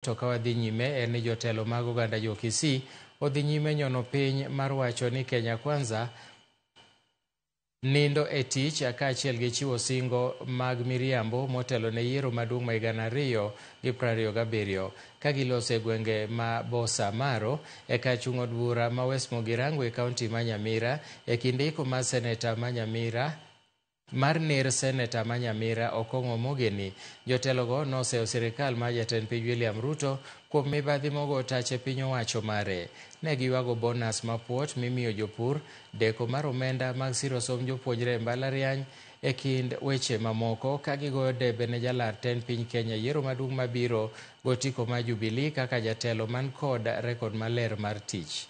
toka wadhi nyime en ni jotelo mag oganda Jo-Kisii odhi nyime nyono piny mar wacho ni Kenya Kwanza nindo e tich kaachiel gi chiwo singo mag miriambo motelo ne yiero maduong' ma higa 2027 ka giloso e gwenge ma Bosa Maro e kar chung' od bura ma West Mugirango e kaunti ma Nyamira e kind iko mar seneta ma Nyamira mar ner seneta ma Nyamira Okong'o Omogeni. Jotelogo noseyo sirikal mar jatend piny William Ruto kuom mibadhi mogo tach e piny owacho mare. Ne giwago bonus mapuot mimiyo jopur, deko mar omenda mag siro somb jopuonjre e mbalariany e kind weche mamoko ka gigoyo debe ne jalar tend piny Kenya yiero maduong' mabiro gotiko mar Jubilee kaka jatelo man kod rekod maler mar tich.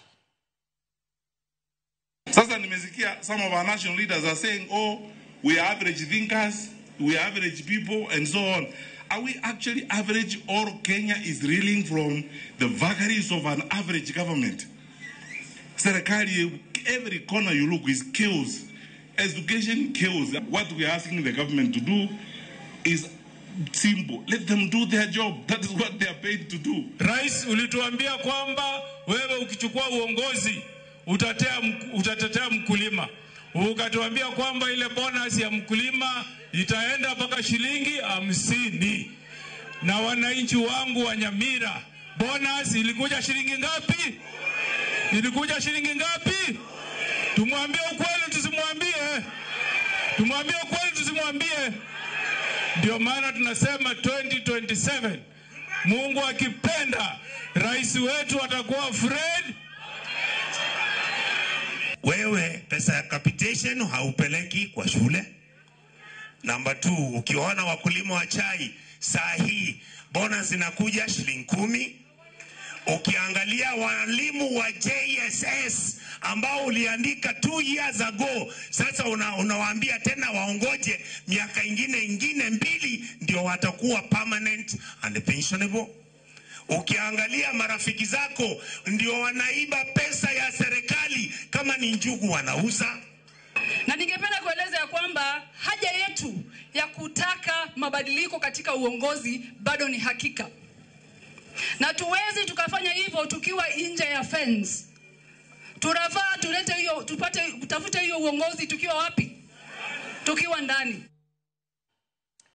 Sasa nimesikia some of our national leaders are saying, oh, we are average thinkers, we are average people, and so on. Are we actually average, or Kenya is reeling from the vagaries of an average government? Serikali, every corner you look is chaos. Education chaos. What we are asking the government to do is simple. Let them do their job. That is what they are paid to do. Rais, ulituambia kwamba wewe ukichukua uongozi utatetea mkulima. Ukatuambia kwamba ile bonus ya mkulima itaenda mpaka shilingi 50. Na wananchi wangu wa Nyamira, bonus ilikuja shilingi ngapi? Ilikuja shilingi ngapi? Tumwambie ukweli tusimwambie? Tumwambie ukweli tusimwambie? Ndio maana tunasema 2027 Mungu akipenda rais wetu atakuwa Fred. Wewe pesa ya capitation haupeleki kwa shule. Number 2, ukiona wakulima wa chai saa hii bonus inakuja shilingi 10. Ukiangalia walimu wa JSS ambao uliandika 2 years ago, sasa unawaambia tena waongoje miaka ingine 2 ndio watakuwa permanent and pensionable. Ukiangalia marafiki zako ndio wanaiba pesa ya serikali kama ni njugu wanauza. Na ningependa kueleza ya kwamba haja yetu ya kutaka mabadiliko katika uongozi bado ni hakika. Na tuwezi tukafanya hivyo tukiwa nje ya fence. Tunafaa tulete hiyo, tupate kutafuta hiyo uongozi tukiwa wapi? Tukiwa ndani.